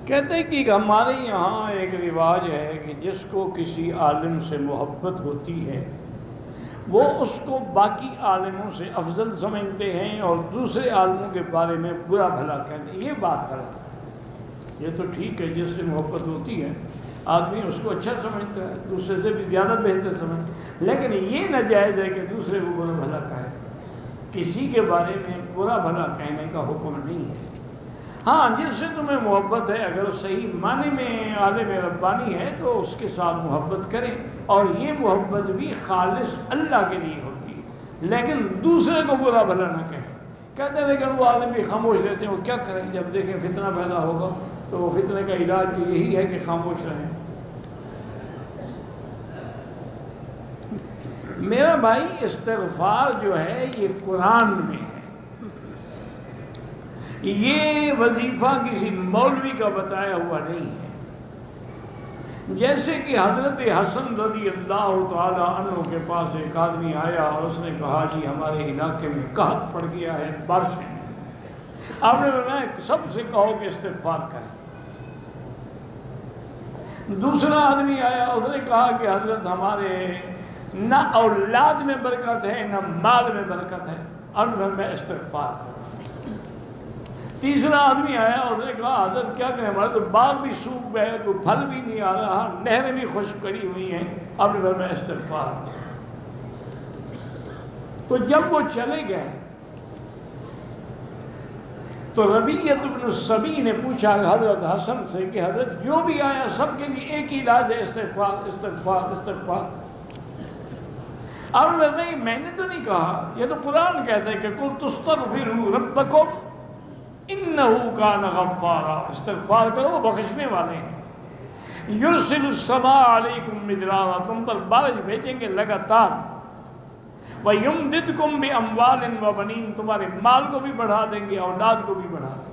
کہتے ہیں کہ ہمارے یہاں ایک رواج ہے کہ جس کو کسی عالم سے محبت ہوتی ہے وہ اس کو باقی عالموں سے افضل سمجھتے ہیں اور دوسرے عالموں کے بارے میں برا بھلا کہتے ہیں. یہ بات غلط ہے. یہ تو ٹھیک ہے جس سے محبت ہوتی ہے آدمی اس کو اچھا سمجھتا ہے, دوسرے سے بھی زیادہ بہتر سمجھتا ہے, لیکن یہ ناجائز ہے کہ دوسرے کو برا بھلا کہے. کسی کے بارے میں برا بھلا کہنے کا حکم نہیں ہے. ہاں, جس سے تمہیں محبت ہے اگر صحیح معنی میں عالم ربانی ہے تو اس کے ساتھ محبت کریں, اور یہ محبت بھی خالص اللہ کے لیے ہوتی ہے, لیکن دوسرے کو برا بھلا نہ کہیں. کہتے ہیں لیکن وہ عالم بھی خاموش رہتے ہیں, وہ کیا کریں, جب دیکھیں فتنہ پیدا ہوگا تو وہ فتنے کا علاج تو یہی ہے کہ خاموش رہیں. میرا بھائی, استغفار جو ہے یہ قرآن میں ہے. یہ وظیفہ کسی مولوی کا بتایا ہوا نہیں ہے. جیسے کہ حضرت حسن رضی اللہ تعالی عنہ کے پاس ایک آدمی آیا اور اس نے کہا جی ہمارے علاقے میں قحط پڑ گیا ہے, بارشیں. آپ نے فرمایا سب سے کہو کہ استغفار کریں. دوسرا آدمی آیا, اس نے کہا کہ حضرت ہمارے نہ اولاد میں برکت ہے نہ مال میں برکت ہے, اور میں استغفار کروں. تیسرا آدمی آیا, اس نے کہا حضرت کیا کریں, ہمارے تو باغ بھی سوکھ گئے, کوئی پھل بھی نہیں آ رہا, نہریں بھی خشک پڑی ہوئی ہیں, اب میں استغفار. تو جب وہ چلے گئے تو ربیعۃ بن سبی نے پوچھا حضرت حسن سے کہ حضرت جو بھی آیا سب کے لیے ایک ہی علاج ہے, استغفار استغفار استغفار. اب میں نے تو نہیں کہا, یہ تو قرآن کہتا ہے کہ قل تستغفروا ربکم انہو کان غفارا, استغفار کرو وہ بخشنے والے ہیں. یرسل السماء علیکم مدرارا, تم پر بارش بھیجیں گے لگاتار. وَيُمْدِدْكُمْ بِأَمْوَالٍ وَبَنِينَ, تمہارے مال کو بھی بڑھا دیں گے, اولاد کو بھی بڑھا دیں گے.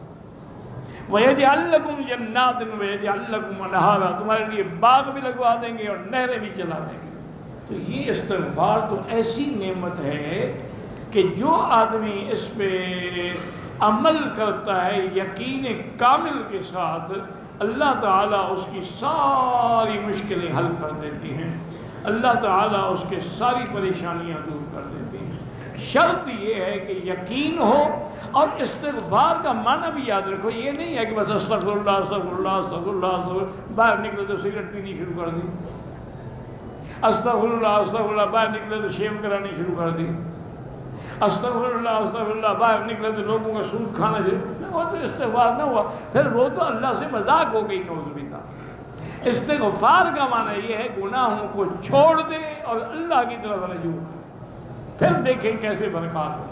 وَيَجْعَلْ لَكُمْ جَنَّاتٍ وَيَجْعَلْ لَكُمْ أَنْهَارًا, تمہارے لیے باغ بھی لگوا دیں گے اور نہریں بھی چلا دیں گے. تو یہ استغفار تو ایسی نعمت ہے کہ جو آدمی اس پہ عمل کرتا ہے یقین کامل کے ساتھ, اللہ تعالیٰ اس کی ساری مشکلیں حل کر دیتی ہیں, اللہ تعالیٰ اس کے ساری پریشانیاں دور کر دیتی ہیں. شرط یہ ہے کہ یقین ہو, اور استغفار کا معنی بھی یاد رکھو. یہ نہیں ہے کہ بس استغفر اللہ استغفر اللہ استغفر اللہ استغفر, باہر نکلے تو سگریٹ پینی شروع کر دی, استغفر اللہ استغفر اللہ, باہر نکلے تو شیو کرانی شروع کر دی, استغفر اللہ باہر نکلے تو لوگوں کا سود کھانا شروع. وہ تو استغفار نہ ہوا, پھر وہ تو اللہ سے مذاق ہو گئی, نعوذ باللہ. استغفار کا معنی یہ ہے گناہوں کو چھوڑ دے اور اللہ کی طرف رجوع, پھر دیکھیں کیسے برکات ہو.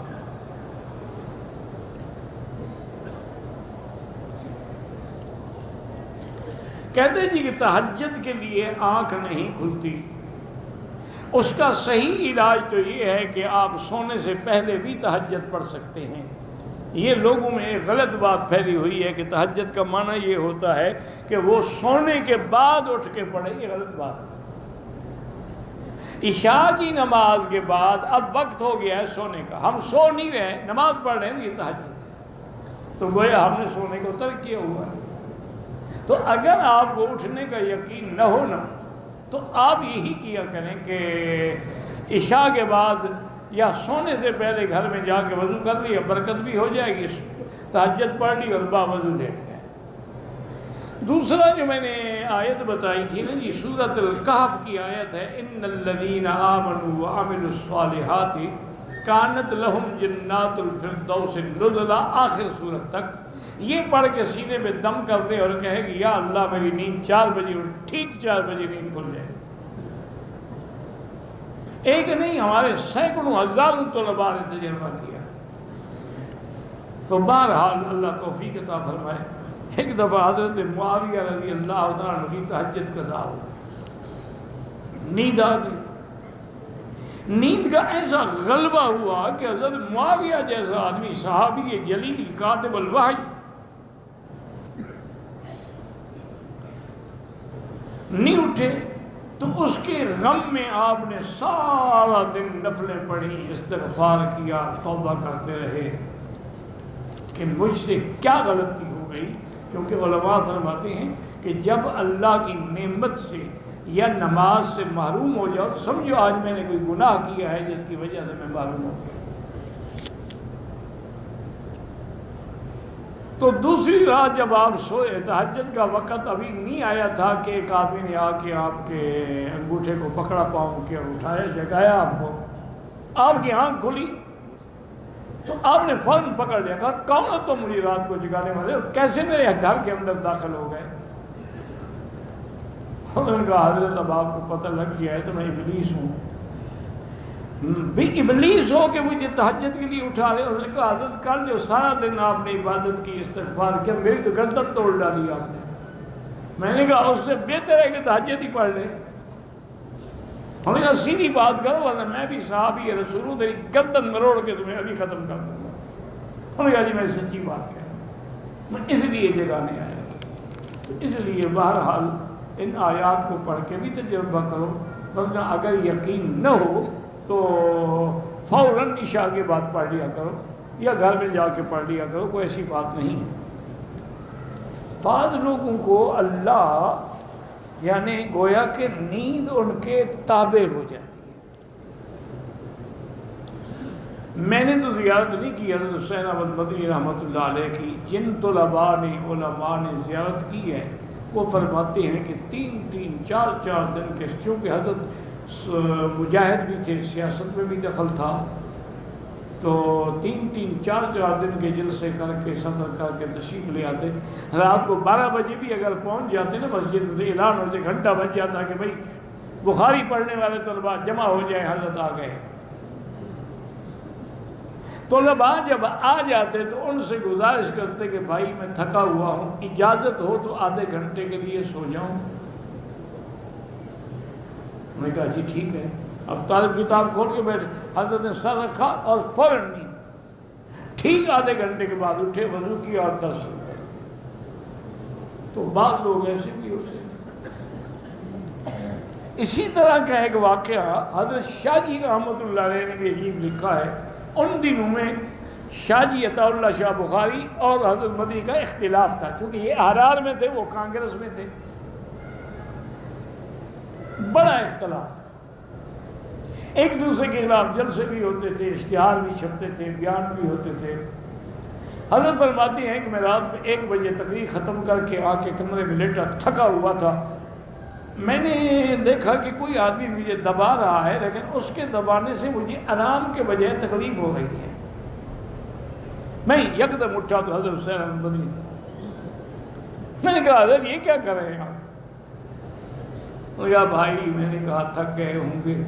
کہتے ہیں جی کہ تہجد کے لیے آنکھ نہیں کھلتی, اس کا صحیح علاج تو یہ ہے کہ آپ سونے سے پہلے بھی تہجد پڑھ سکتے ہیں. یہ لوگوں میں ایک غلط بات پھیلی ہوئی ہے کہ تہجد کا معنی یہ ہوتا ہے کہ وہ سونے کے بعد اٹھ کے پڑھے. یہ غلط بات ہے. عشاء کی نماز کے بعد اب وقت ہو گیا ہے سونے کا, ہم سو نہیں رہے, نماز پڑھ رہے ہیں, یہ تہجد ہے, تو گویا ہم نے سونے کو ترک کیا ہوا ہے. تو اگر آپ کو اٹھنے کا یقین نہ ہو نا, تو آپ یہی کیا کریں کہ عشاء کے بعد یا سونے سے پہلے گھر میں جا کے وضو کر لیا, برکت بھی ہو جائے گی, تہجد پڑھ لی اور باوضو لیٹ گئے. دوسرا جو میں نے آیت بتائی تھی نا جی, سورۃ الکہف کی آیت ہے, ان الذین آمنوا وعملوا الصالحات کانت لہم جنات الفردوس نزلا, آخر سورت تک. یہ پڑھ کے سینے پہ دم کر دے اور کہے کہ یا اللہ میری نیند 4 بجے ٹھیک 4 بجے نیند کھل جائے. ایک نہیں, ہمارے سینکڑوں ہزاروں طلباء نے تجربہ کیا. تو بہرحال اللہ توفیق عطا فرمائے. ایک دفعہ حضرت معاویہ رضی اللہ عنہ کی تہجد قضا ہو, نیند آ گئی. نیند کا ایسا غلبہ ہوا کہ حضرت معاویہ جیسا آدمی, صحابی جلیل کاتب الوحی, نہیں اٹھے. تو اس کے غم میں آپ نے سارا دن نفلیں پڑھی, استغفار کیا, توبہ کرتے رہے کہ مجھ سے کیا غلطی ہو گئی کیونکہ علماء فرماتے ہیں کہ جب اللہ کی نعمت سے یا نماز سے محروم ہو جاؤ تو سمجھو آج میں نے کوئی گناہ کیا ہے جس کی وجہ سے میں محروم ہو گیا۔ تو دوسری رات جب آپ سوئے، تہجد کا وقت ابھی نہیں آیا تھا کہ ایک آدمی نے آ کے آپ کے انگوٹھے کو پکڑا پاؤں کے اٹھایا، جگایا آپ کو، آپ کی آنکھ کھلی تو آپ نے فوراً پکڑ لیا، کہا کون ہو تم مجھے رات کو جگانے والے، کیسے میرے گھر کے اندر داخل ہو گئے؟ انہوں نے کہا حضرت اب آپ کو پتہ لگ گیا ہے تو میں ابلیس ہوں۔ بھی ابلیس ہو کہ مجھے تہجد کے لیے اٹھا رہے؟ انہوں نے کہا حضرت کل جو سارا دن آپ نے عبادت کی، استغفار کیا، میری تو گردن توڑ ڈالی آپ نے۔ میں نے کہا اس سے بہتر ہے کہ تہجد ہی پڑھ لیں۔ انہوں نے کہا سیدھی بات کرو ورنہ میں بھی صحابی رسول ہوں، تیری گردن مروڑ کے تمہیں ابھی ختم کر دوں گا۔ انہوں نے کہا جی میں سچی بات کہہ رہا ہوں، میں اس لیے جگانے آیا۔ تو اس لیے بہرحال ان آیات کو پڑھ کے بھی تجربہ کرو، ورنہ اگر یقین نہ ہو تو فوراً عشاء کے بعد پڑھ لیا کرو یا گھر میں جا کے پڑھ لیا کرو، کوئی ایسی بات نہیں ہے۔ بعض لوگوں کو اللہ یعنی گویا کہ نیند ان کے تابع ہو جاتی ہے۔ میں نے تو زیارت نہیں کی حضرت حسین احمد مدنی رحمۃ اللہ علیہ کی، جن طلباء نے علماء نے زیارت کی ہے وہ فرماتے ہیں کہ 3-3 4-4 دن کے، کیونکہ حضرت مجاہد بھی تھے، سیاست میں بھی دخل تھا، تو 3-3 4-4 دن کے جلسے کر کے سفر کر کے تشریف لے آتے۔ رات کو 12 بجے بھی اگر پہنچ جاتے نا مسجد میں، اعلان ہوتے گھنٹہ بج جاتا کہ بھائی بخاری پڑھنے والے طلباء جمع ہو جائے، حضرت آ گئے۔ طلباء جب آ جاتے تو ان سے گزارش کرتے کہ بھائی میں تھکا ہوا ہوں، اجازت ہو تو آدھے گھنٹے کے لیے سو جاؤں۔ میں نے کہا جی ٹھیک ہے۔ اب طالب کتاب کھول کے بیٹھے، حضرت نے سر رکھا اور فوراً نیند۔ ٹھیک آدھے گھنٹے کے بعد اٹھے، وضو کیا اور 10 سو گئے۔ تو بعض لوگ ایسے بھی ہوتے ہیں۔ اسی طرح کا ایک واقعہ حضرت شاہ جی رحمۃ اللہ علیہ نے بھی عجیب لکھا ہے۔ ان دنوں میں شاہ جی عطا اللہ شاہ بخاری اور حضرت مدنی کا اختلاف تھا، چونکہ یہ احرار میں تھے، وہ کانگریس میں تھے، بڑا اختلاف تھا۔ ایک دوسرے کے خلاف جلسے بھی ہوتے تھے، اشتہار بھی چھپتے تھے، بیان بھی ہوتے تھے۔ حضرت فرماتے ہیں کہ میں رات کو 1 بجے تقریر ختم کر کے آ کے کمرے میں لیٹا، تھکا ہوا تھا۔ میں نے دیکھا کہ کوئی آدمی مجھے دبا رہا ہے، لیکن اس کے دبانے سے مجھے آرام کے بجائے تکلیف ہو رہی ہے۔ میں یکدم اٹھا تو حضرت حسین احمد مدنی تھا۔ میں نے کہا حضرت یہ کیا کر رہے ہیں آپ؟ انہوں نے کہا بھائی میں نے کہا تھک گئے ہوں گے،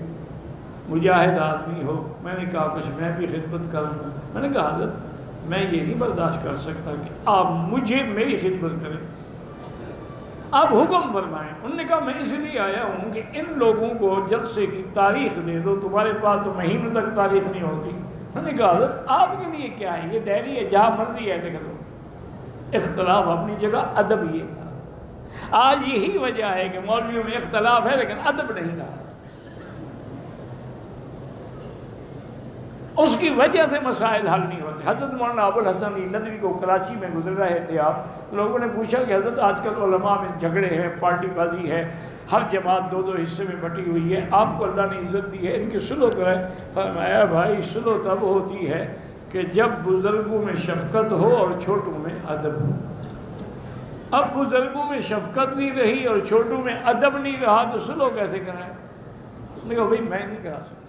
مجاہد آدمی ہو، میں نے کہا کچھ میں بھی خدمت کر دوں۔ میں نے کہا حضرت میں یہ نہیں برداشت کر سکتا کہ آپ مجھے میری خدمت کریں، آپ حکم فرمائیں۔ انہوں نے کہا میں اس لیے آیا ہوں کہ ان لوگوں کو جلسے کی تاریخ دے دو، تمہارے پاس تو مہینوں تک تاریخ نہیں ہوتی۔ انہوں نے کہا حضرت آپ کے لیے کیا ہے، یہ ڈائری ہے، جہاں مرضی ہے لکھ دو۔ اختلاف اپنی جگہ، ادب یہ تھا۔ آج یہی وجہ ہے کہ مولویوں میں اختلاف ہے لیکن ادب نہیں رہا، اس کی وجہ سے مسائل حل نہیں ہوتے۔ حضرت مولانا ابو الحسن علی ندوی کو کراچی میں گزر رہے تھے آپ، لوگوں نے پوچھا کہ حضرت آج کل علماء میں جھگڑے ہیں، پارٹی بازی ہے، ہر جماعت 2-2 حصے میں بٹی ہوئی ہے، آپ کو اللہ نے عزت دی ہے، ان کی صلح کریں۔ فرمایا بھائی صلح تب ہوتی ہے کہ جب بزرگوں میں شفقت ہو اور چھوٹوں میں ادب ہو۔ اب بزرگوں میں شفقت نہیں رہی اور چھوٹوں میں ادب نہیں رہا تو صلح کیسے کرائیں؟ میں نے کہا بھائی میں نہیں کرا سکتا۔